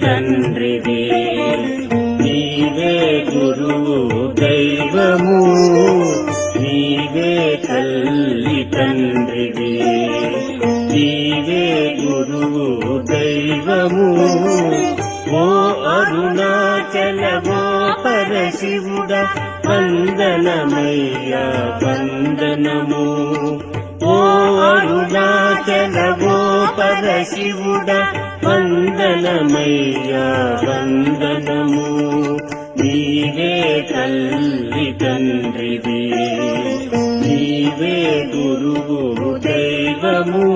తండ్రివి, నీవే గురువు దైవము, నీవే తల్లి తండ్రివి, నీవే గురువు దైవము. ఓ అరుణాచల ఓ పరశివుడ వందనమయ్యా వందనము. ఓ అరుణాచల ఓ పరశివుడ వందనమయ్యా వందనము. నీవే తల్లి తండ్రివి, నీవే గురువు దైవము.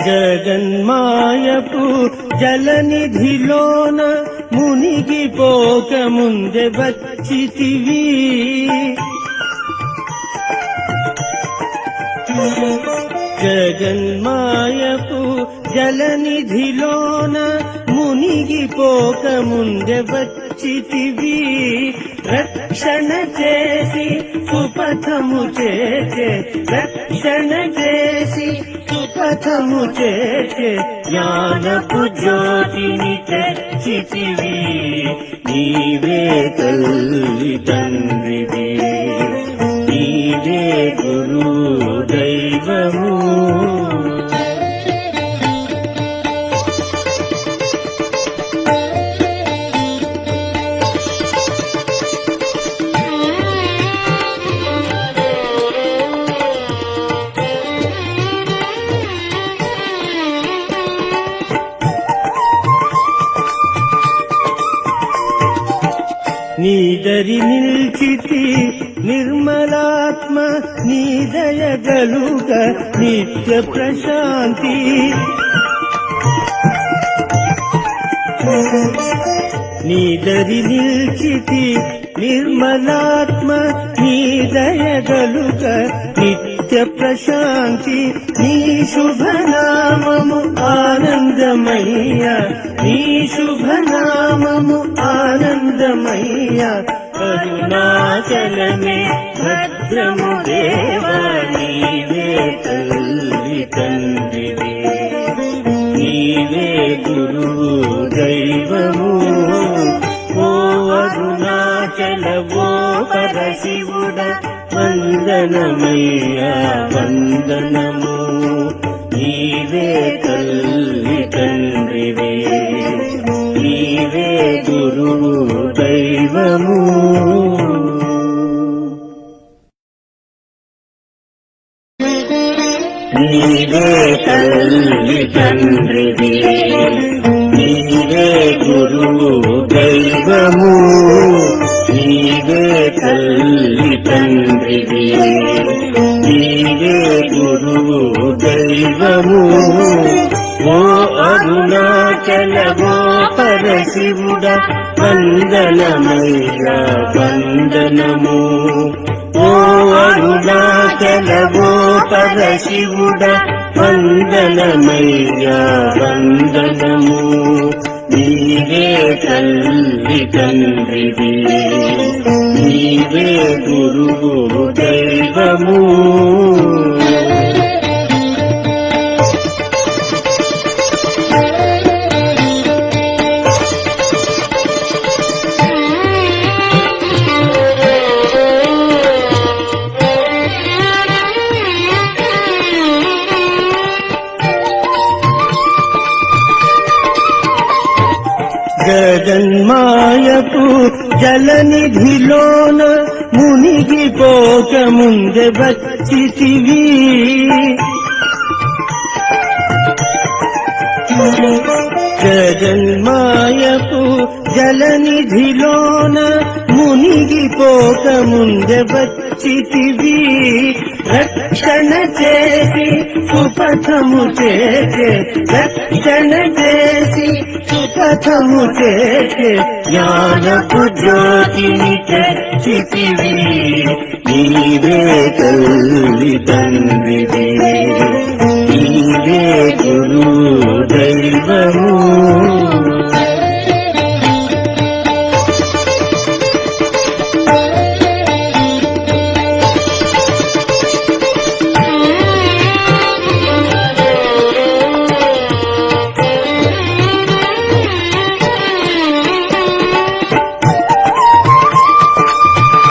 జగన్మాయపు జలనిధిలోన మునిగిపోక ముందే వచ్చితివి, జగన్మాయపు జలనిధిలోన మునిగిపోక ముందే వచ్చితివి. రక్షణ చేసి సుపథము చేసే, రక్షణ చేసి సుపథము చేసే జ్ఞానపు జ్యోతిని తెచ్చితివి. నీవే తల్లి తండ్రివి, నీవే గురు దైవము. నీదరి నిల్చితి నిర్మలాత్మ, నీ దయగలుగ నిత్య ప్రశాంతి. నీదరి నిల్చితి నిర్మలాత్మ, నీ దయగలుగ నిత్య ప్రశాంతి. నీ శుభనామము ఆనందమయ్య, నీ శుభనామము ఆనందమయ్య. అరుణాచలమే భద్రము దేవా, నీవే తల్లి తండ్రివి, నీవే గురువు దైవము. ఓ అరుణాచల ఓ పరశివుడ వందనమయ్యా వందనము. నీవే తల్లి తండ్రివి, నీవే గురువు దైవము. నీవే తల్లి తండ్రివి, నీవే గురువు దైవము. నీవే తల్లి తండ్రివి, నీవే గురువు దైవము. ఓ అరుణాచల ఓ పరశివుడ వందనమయ్యా వందనము. ఓ అరుణాచల ఓ పరశివుడ వందనమయ్యా వందనము. నీవే తల్లి తండ్రివి, నీవే గురువు దైవము. జగన్మాయపు జలనిధిలోన మునిగిపోక ముందే వచ్చితివి, జగన్మాయపు జలనిధిలోన మునిగిపోక ముందే వచ్చితివి. రక్షణ చేసి సుపథము చేసే, రక్షణ చేసి కథము చేసే జ్ఞానపు జ్యోతిని తెచ్చితివి నీవే తల్లి తండ్రివి నీవే గురు దైవము